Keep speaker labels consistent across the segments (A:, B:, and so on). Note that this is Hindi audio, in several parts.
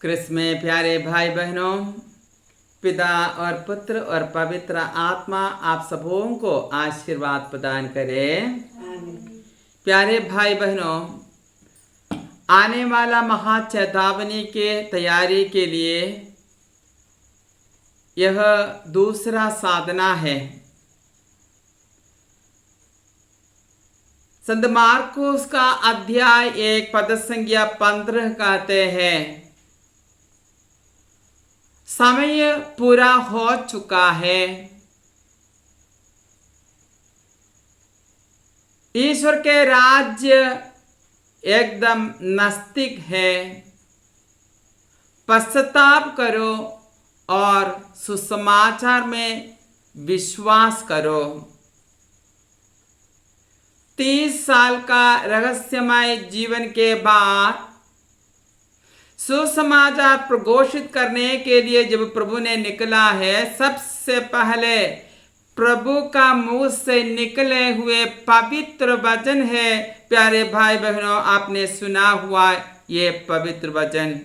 A: कृष्ण में प्यारे भाई बहनों, पिता और पुत्र और पवित्र आत्मा आप सबों को आशीर्वाद प्रदान करे। प्यारे भाई बहनों, आने वाला महाचेतावनी के तैयारी के लिए यह दूसरा साधना है। संत मार्कुस का अध्याय 1 पद संख्या 15 कहते हैं, समय पूरा हो चुका है। ईश्वर के राज्य एकदम नजदीक है। पश्चाताप करो और सुसमाचार में विश्वास करो। 30 साल का रहस्यमय जीवन के बाद सुसमाचार प्रघोषित करने के लिए जब प्रभु ने निकला है, सबसे पहले प्रभु का मुंह से निकले हुए पवित्र वचन है। प्यारे भाई बहनों, आपने सुना हुआ ये पवित्र वचन।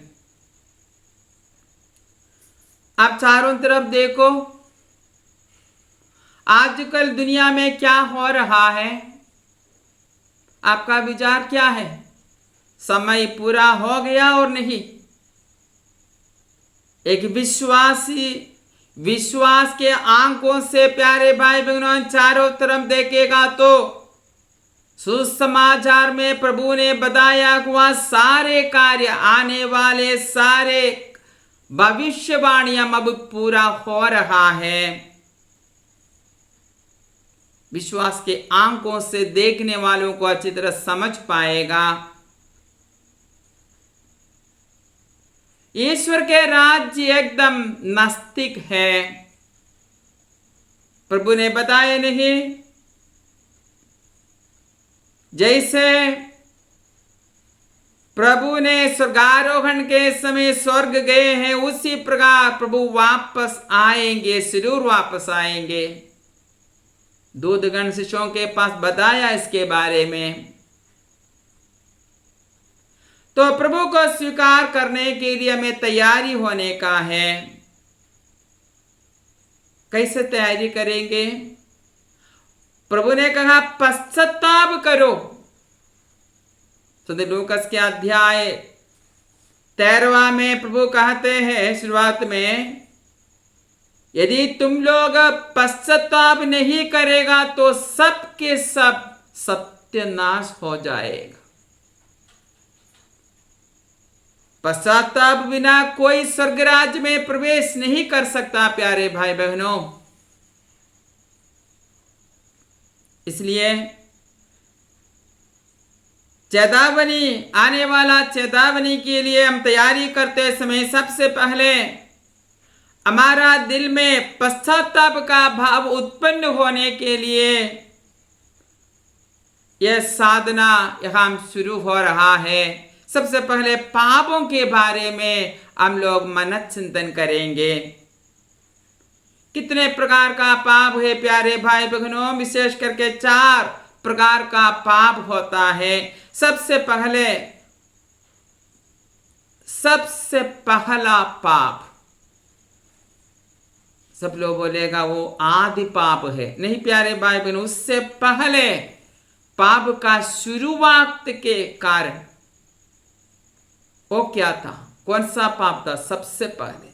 A: आप चारों तरफ देखो, आजकल दुनिया में क्या हो रहा है, आपका विचार क्या है? समय पूरा हो गया और नहीं? एक विश्वासी विश्वास के आंखों से प्यारे भाई बहनों चारों तरफ देखेगा तो सुसमाचार में प्रभु ने बताया हुआ सारे कार्य, आने वाले सारे भविष्यवाणियां अब पूरा हो रहा है। विश्वास के आंखों से देखने वालों को अच्छी तरह समझ पाएगा। ईश्वर के राज्य एकदम नजदीक है। प्रभु ने बताया नहीं, जैसे प्रभु ने स्वर्गारोहण के समय स्वर्ग गए हैं, उसी प्रकार प्रभु वापस आएंगे, जरूर वापस आएंगे। दूतगण शिष्यों के पास बताया इसके बारे में। तो प्रभु को स्वीकार करने के लिए हमें तैयारी होने का है। कैसे तैयारी करेंगे? प्रभु ने कहा पश्चाताप करो। संत लूकास के अध्याय 13 में प्रभु कहते हैं शुरुआत में, यदि तुम लोग पश्चाताप नहीं करेगा तो सब के सब सत्यानाश हो जाएगा। पश्चाताप बिना कोई स्वर्गराज में प्रवेश नहीं कर सकता। प्यारे भाई बहनों, इसलिए चेतावनी, आने वाला चेतावनी के लिए हम तैयारी करते समय सबसे पहले हमारा दिल में पश्चाताप का भाव उत्पन्न होने के लिए यह साधना यहां शुरू हो रहा है। सबसे पहले पापों के बारे में हम लोग मनन चिंतन करेंगे। कितने प्रकार का पाप है प्यारे भाई बहनों? विशेष करके 4 प्रकार का पाप होता है। सबसे पहला पाप, सब लोग बोलेगा वो आदि पाप है। नहीं प्यारे भाई बहनों, उससे पहले पाप का शुरुआत के कारण वो क्या था? कौन सा पाप था? सबसे पहले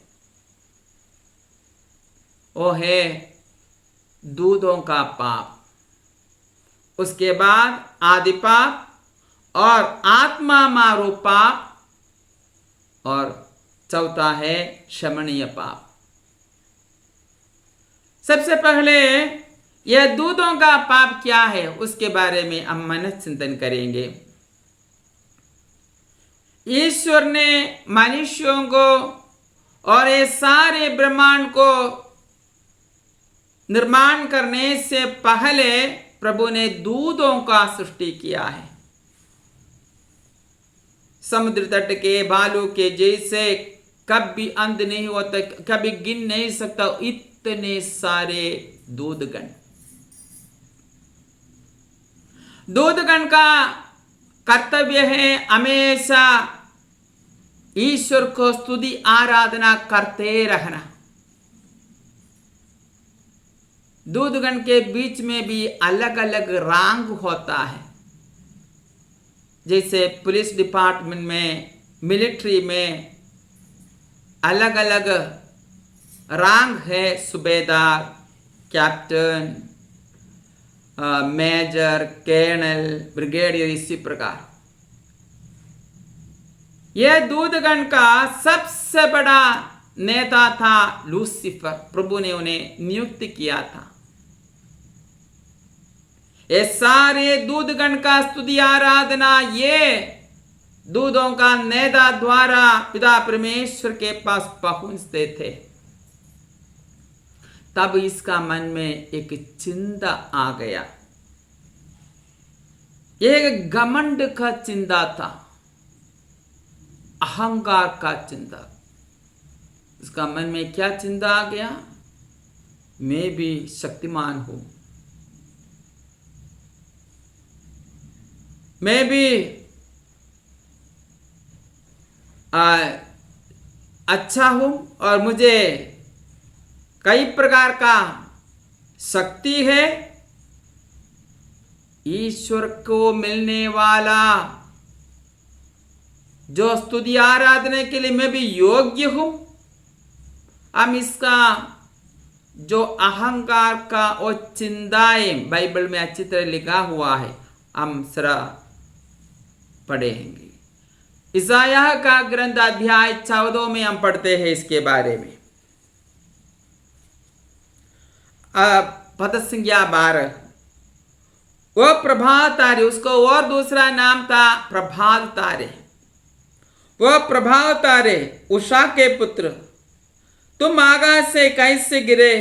A: वो है दूधों का पाप, उसके बाद आदि पाप और आत्मा मारो पाप, और चौथा है शमनीय पाप। सबसे पहले यह दूधों का पाप क्या है, उसके बारे में हम मनन चिंतन करेंगे। ईश्वर ने मनुष्यों को और ये सारे ब्रह्मांड को निर्माण करने से पहले प्रभु ने दूधों का सृष्टि किया है। समुद्र तट के बालू के जैसे कभी अंत नहीं होता, कभी गिन नहीं सकता, इतने सारे दूधगण। दूधगण का कर्तव्य है हमेशा ईश्वर को स्तुति आराधना करते रहना। दूतगण के बीच में भी अलग अलग रैंक होता है। जैसे पुलिस डिपार्टमेंट में, मिलिट्री में अलग अलग रैंक है, सूबेदार, कैप्टन, मेजर, कर्नल, ब्रिगेडियर, इसी प्रकार। यह दूतगण का सबसे बड़ा नेता था लूसीफर। प्रभु ने उन्हें नियुक्त किया था। ये सारे दूतगण का स्तुति आराधना ये दूतों का नेता द्वारा पिता परमेश्वर के पास पहुंचते थे। तब इसका मन में एक चिंता आ गया। एक घमंड का चिंता था, अहंकार का चिंता। इसका मन में क्या चिंता आ गया? मैं भी शक्तिमान हूं, मैं भी अच्छा हूं और मुझे कई प्रकार का शक्ति है। ईश्वर को मिलने वाला जो स्तुति आराधना के लिए मैं भी योग्य हूं। हम इसका जो अहंकार का वो चिंताएं बाइबल में अच्छी तरह लिखा हुआ है, हम जरा पढ़ेंगे। इसायाह का ग्रंथ अध्याय 14 में हम पढ़ते हैं इसके बारे में। पद संज्ञा 12। वो प्रभात तारे, उसको और दूसरा नाम था प्रभात तारे। वो प्रभात तारे, उषा के पुत्र, तुम आकाश से कैसे गिरे?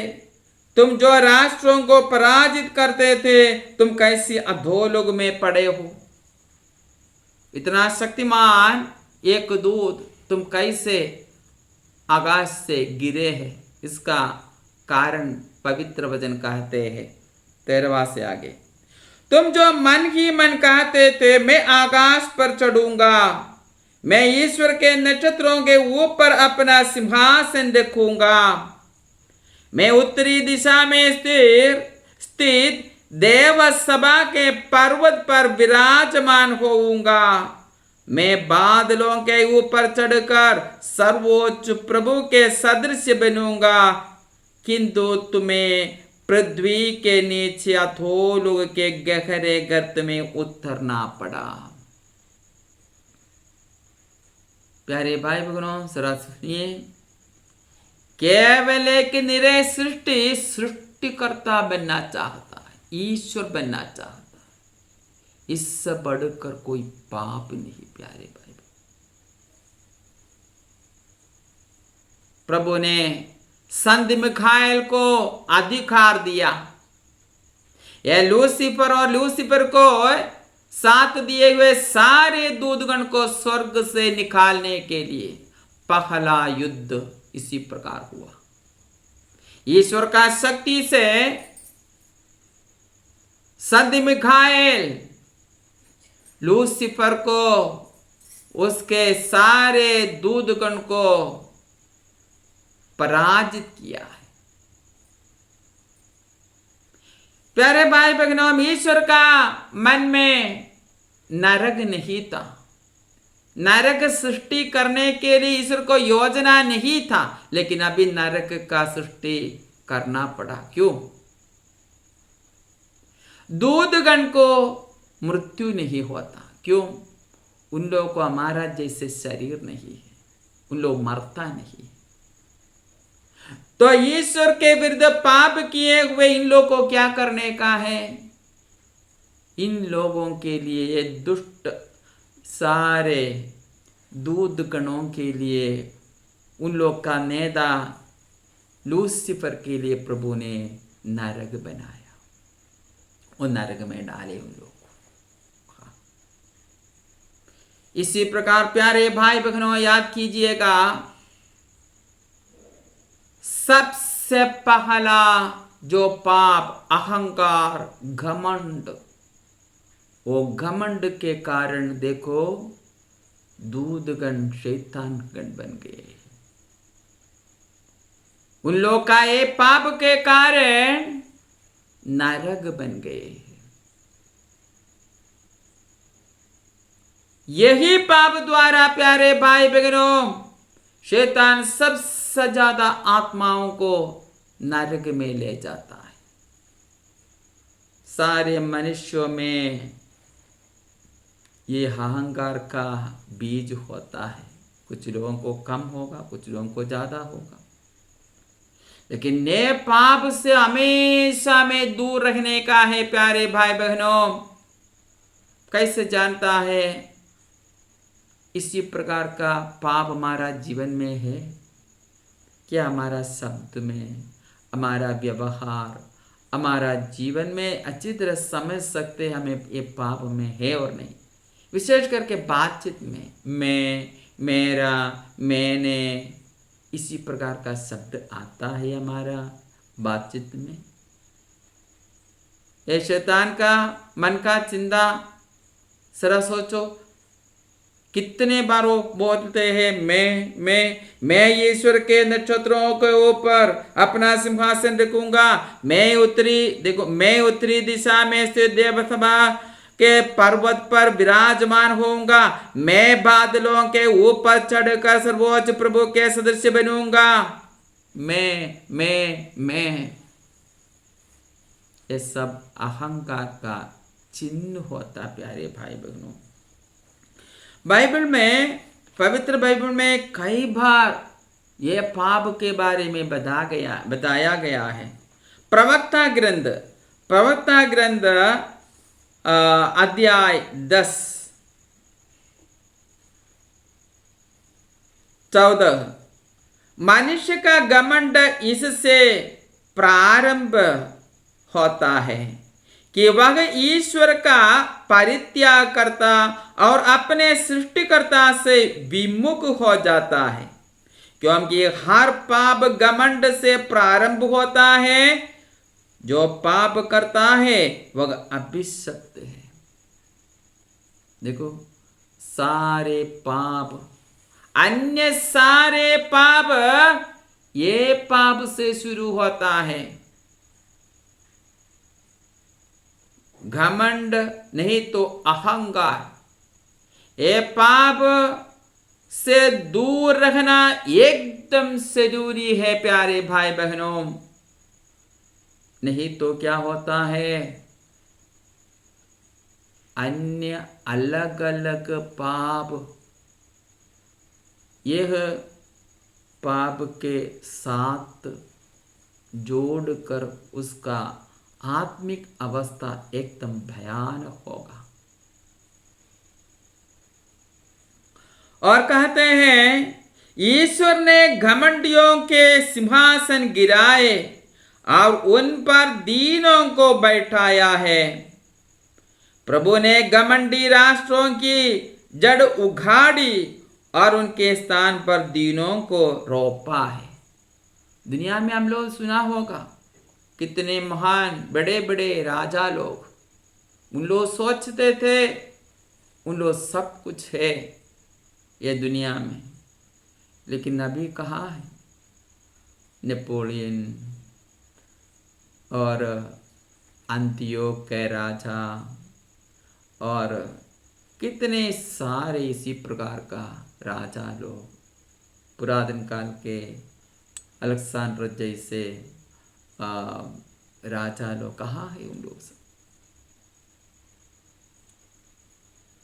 A: तुम जो राष्ट्रों को पराजित करते थे, तुम कैसे अधोलोक में पड़े हो? इतना शक्तिमान एक दूत तुम कैसे आकाश से गिरे हैं? इसका कारण पवित्र वचन कहते हैं 13वां से आगे। तुम जो मन ही मन कहते थे मैं आकाश पर चढ़ूंगा, मैं ईश्वर के नक्षत्रों के ऊपर अपना सिंहासन रखूंगा, मैं उत्तरी दिशा में स्थित देव सभा के पर्वत पर विराजमान होऊंगा, मैं बादलों के ऊपर चढ़कर सर्वोच्च प्रभु के सदृश बनूंगा, किंतु तुम्हें पृथ्वी के नीचे अधोलोक के गहरे गर्त में उतरना पड़ा। प्यारे भाई बहनों, जरा सुनिए। केवल एक निरे सृष्टिकर्ता बनना चाहता है, ईश्वर बनना चाहता है, इससे बढ़कर कोई पाप नहीं। प्यारे भाई, प्रभु ने संत मिखाएल को अधिकार दिया। यह लूसीफर और लूसीफर को साथ दिए हुए सारे दूतगण को स्वर्ग से निकालने के लिए पहला युद्ध इसी प्रकार हुआ। ईश्वर का शक्ति से संत मिखाएल लूसीफर को, उसके सारे दूतगण को पराजित किया है। प्यारे भाई बहनों, ईश्वर का मन में नरक नहीं था। नरक सृष्टि करने के लिए ईश्वर को योजना नहीं था, लेकिन अभी नरक का सृष्टि करना पड़ा। क्यों? दूतगण को मृत्यु नहीं होता। क्यों? उन लोगों को हमारा जैसे शरीर नहीं है, उन लोग मरता नहीं। तो ईश्वर के विरुद्ध पाप किए हुए इन लोगों को क्या करने का है? इन लोगों के लिए, ये दुष्ट सारे दूतगणों के लिए, उन लोग का नेता लूसीफर के लिए प्रभु ने नरक बनाया और नरक में डाले उन लोग। इसी प्रकार प्यारे भाई बहनों, याद कीजिएगा, सबसे पहला जो पाप अहंकार, घमंड, वो घमंड के कारण देखो दूतगण शैतान गण बन गए। उन लोग का ये पाप के कारण नरक बन गए। यही पाप द्वारा प्यारे भाई बहनों शैतान सबसे ज्यादा आत्माओं को नरक में ले जाता है। सारे मनुष्यों में ये अहंकार का बीज होता है। कुछ लोगों को कम होगा, कुछ लोगों को ज्यादा होगा, लेकिन ने पाप से हमेशा में दूर रहने का है। प्यारे भाई बहनों, कैसे जानता है? इसी प्रकार का पाप हमारा जीवन में है क्या? हमारा शब्द में, हमारा व्यवहार, हमारा जीवन में अच्छी तरह समझ सकते हैं हमें ये पाप में है और नहीं। विशेष करके बातचीत में मैं, मेरा, मैंने, इसी प्रकार का शब्द आता है हमारा बातचीत में। ये शैतान का मन का चिंता जरा सोचो, कितने बार वो बोलते हैं मैं ईश्वर के नक्षत्रों के ऊपर अपना सिंहासन रखूंगा। मैं उत्तरी दिशा में स्थित देवसभा के पर्वत पर विराजमान होऊंगा। मैं बादलों के ऊपर चढ़कर सर्वोच्च प्रभु के सदस्य बनूंगा। मैं ये सब अहंकार का चिन्ह होता। प्यारे भाई बहनों, बाइबल में, पवित्र बाइबल में कई बार ये पाप के बारे में बताया गया है। प्रवक्ता ग्रंथ अध्याय 10:14 मनुष्य का घमंड इससे प्रारंभ होता है कि वह ईश्वर का परित्याग करता और अपने सृष्टिकर्ता से विमुख हो जाता है, क्योंकि हर पाप घमंड से प्रारंभ होता है। जो पाप करता है वह अभिशप्त है। देखो, सारे पाप, अन्य सारे पाप ये पाप से शुरू होता है। घमंड नहीं तो अहंकार। ये पाप से दूर रहना एकदम जरूरी है प्यारे भाई बहनों। नहीं तो क्या होता है? अन्य अलग अलग पाप, यह पाप के साथ जोड़कर उसका आत्मिक अवस्था एकदम भयानक होगा। और कहते हैं, ईश्वर ने घमंडियों के सिंहासन गिराए और उन पर दीनों को बैठाया है। प्रभु ने घमंडी राष्ट्रों की जड़ उखाड़ी और उनके स्थान पर दीनों को रोपा है। दुनिया में हम लोग सुना होगा, कितने महान बड़े बड़े राजा लोग, उन लोग सोचते थे उन लोग सब कुछ है ये दुनिया में, लेकिन अभी कहाँ है? नेपोलियन और अंतियोक के राजा और कितने सारे इसी प्रकार का राजा लोग, पुरातन काल के अलेक्जेंडर जैसे राजा लोग, कहाँ है उन लोग सब?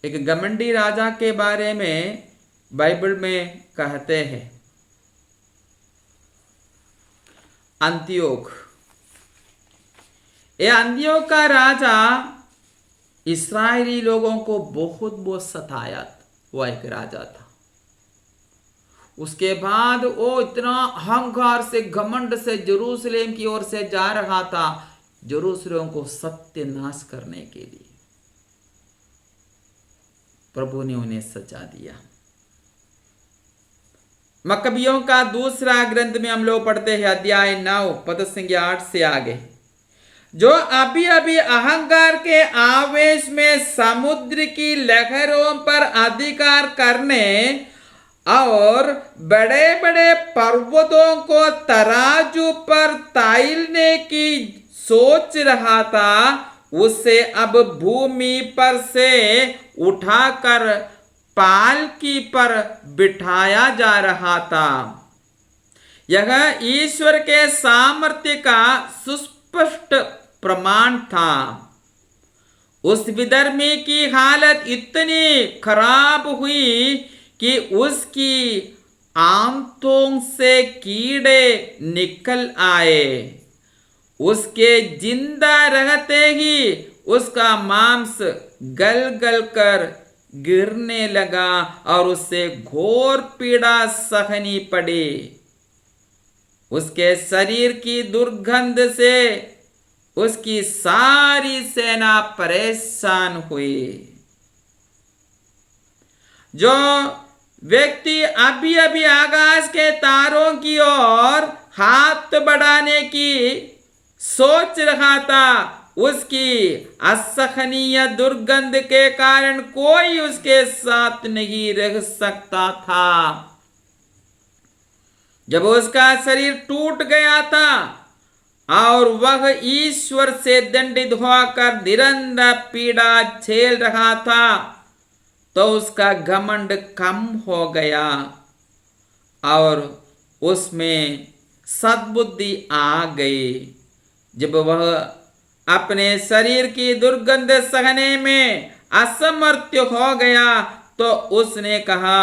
A: एक घमंडी राजा के बारे में बाइबल में कहते हैं, अंतियोक। ये अंतियोक का राजा इस्राएली लोगों को बहुत सताया। वो एक राजा था। उसके बाद वो इतना अहंकार से, घमंड से यरूशलेम की ओर से जा रहा था, यरूशलेम को सत्यानाश करने के लिए। प्रभु ने उन्हें सजा दिया। मकबियों का दूसरा ग्रंथ में हम लोग पढ़ते हैं, अध्याय 9 पद संख्या 8 से आगे। जो अभी अभी अहंकार के आवेश में समुद्र की लहरों पर अधिकार करने और बड़े बड़े पर्वतों को तराजू पर तालने की सोच रहा था, उसे अब भूमि पर से उठाकर पालकी पर बिठाया जा रहा था। यह ईश्वर के सामर्थ्य का सुस्पष्ट प्रमाण था। उस विधर्मी की हालत इतनी खराब हुई कि उसकी आंतों से कीड़े निकल आए। उसके जिंदा रहते ही उसका मांस गल गल कर गिरने लगा और उसे घोर पीड़ा सहनी पड़ी। उसके शरीर की दुर्गंध से उसकी सारी सेना परेशान हुई। जो व्यक्ति अभी अभी आकाश के तारों की ओर हाथ बढ़ाने की सोच रहा था, उसकी असहनीय दुर्गंध के कारण कोई उसके साथ नहीं रह सकता था। जब उसका शरीर टूट गया था और वह ईश्वर से दंडित होकर निरंतर पीड़ा झेल रहा था, तो उसका घमंड कम हो गया और उसमें सद्बुद्धि आ गई। जब वह अपने शरीर की दुर्गंध सहने में असमर्थ हो गया, तो उसने कहा,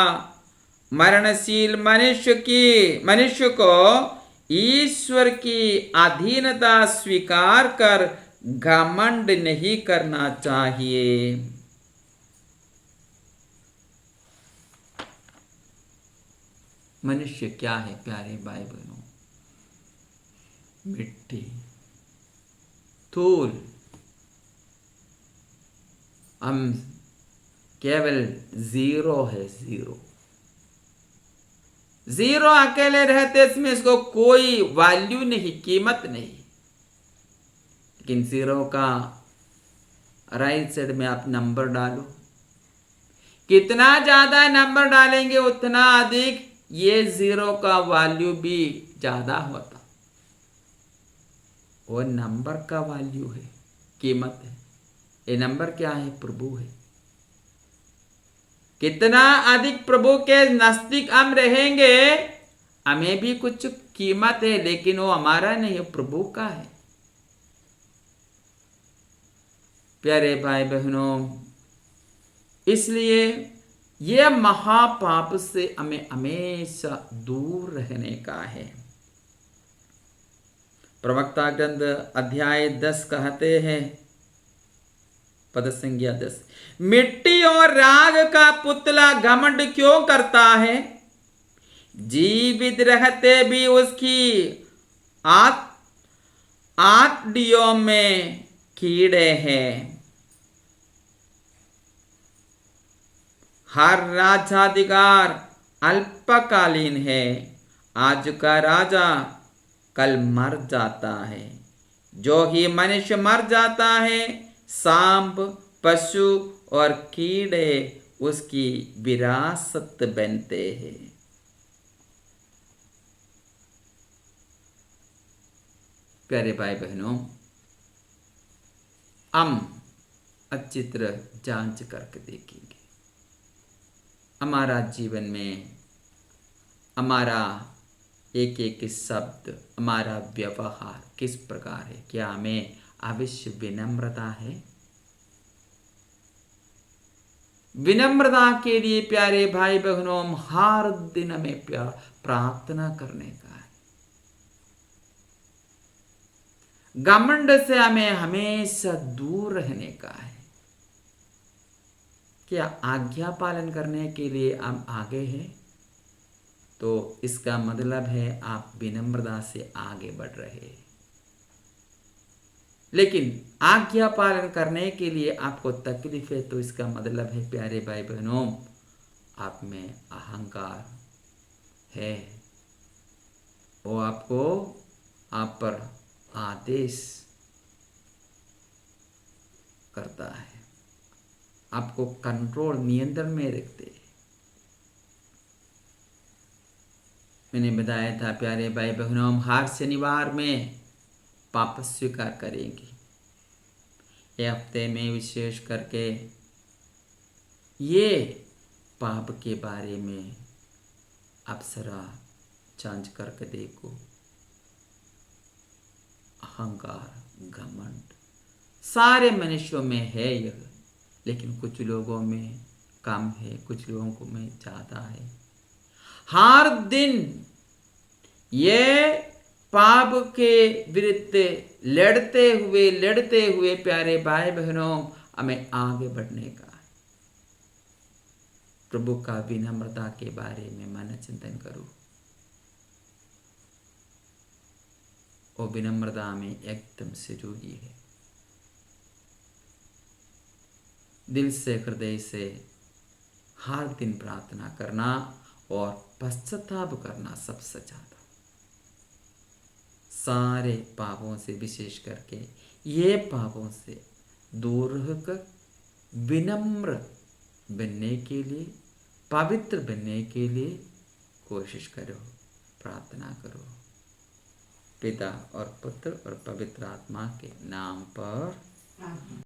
A: मरणशील मनुष्य को ईश्वर की अधीनता स्वीकार कर घमंड नहीं करना चाहिए। मनुष्य क्या है प्यारे भाई बहनों? मिट्टी, धूल। हम केवल जीरो है, जीरो जीरो अकेले रहते, इसमें इसको कोई वैल्यू नहीं, कीमत नहीं। लेकिन जीरो का राइट साइड में आप नंबर डालो, कितना ज्यादा नंबर डालेंगे उतना अधिक ये जीरो का वैल्यू भी ज्यादा होता। वो नंबर का वैल्यू है, कीमत है। ये नंबर क्या है? प्रभु है। कितना अधिक प्रभु के नजदीक हम रहेंगे, हमें भी कुछ कीमत है, लेकिन वो हमारा नहीं, प्रभु का है। प्यारे भाई बहनों, इसलिए यह महापाप से हमें हमेशा दूर रहने का है। प्रवक्ता ग्रंथ अध्याय 10 कहते हैं, पद संज्ञा 10, मिट्टी और राग का पुतला घमंड क्यों करता है? जीवित रहते भी उसकी आंतड़ियों में कीड़े हैं। हर राजाधिकार अल्पकालीन है। आज का राजा कल मर जाता है। जो ही मनुष्य मर जाता है, सांप, पशु और कीड़े उसकी विरासत बनते हैं। प्यारे भाई बहनों, हम अच्छी तरह जांच करके देखेंगे हमारा जीवन में हमारा एक एक शब्द, हमारा व्यवहार किस प्रकार है। क्या हमें अवश्य विनम्रता है? विनम्रता के लिए प्यारे भाई बहनों, हर दिन हमें प्रार्थना करने का है। घमंड से हमें हमेशा दूर रहने का है। क्या आज्ञा पालन करने के लिए हम आगे हैं, तो इसका मतलब है आप विनम्रता से आगे बढ़ रहे हैं। लेकिन आज्ञा पालन करने के लिए आपको तकलीफ है, तो इसका मतलब है प्यारे भाई बहनों, आप में अहंकार है। वो आपको आप पर आदेश करता है, आपको कंट्रोल नियंत्रण में रखते। मैंने बताया था प्यारे भाई बहनों, हम हर शनिवार में पाप स्वीकार करेंगे। ये हफ्ते में विशेष करके ये पाप के बारे में आप जरा जांच करके देखो। अहंकार, घमंड सारे मनुष्यों में है यह, लेकिन कुछ लोगों में कम है, कुछ लोगों में ज्यादा है। हर दिन ये पाप के विरुद्ध लड़ते हुए प्यारे भाई बहनों हमें आगे बढ़ने का है। प्रभु का विनम्रता के बारे में मन चिंतन करो। वो विनम्रता में एकदम से जरूरी है। दिल से, हृदय से हर दिन प्रार्थना करना और पश्चाताप करना सबसे ज्यादा। सारे पापों से, विशेष करके ये पापों से दूर रहकर विनम्र बनने के लिए, पवित्र बनने के लिए कोशिश करो, प्रार्थना करो। पिता और पुत्र और पवित्र आत्मा के नाम पर।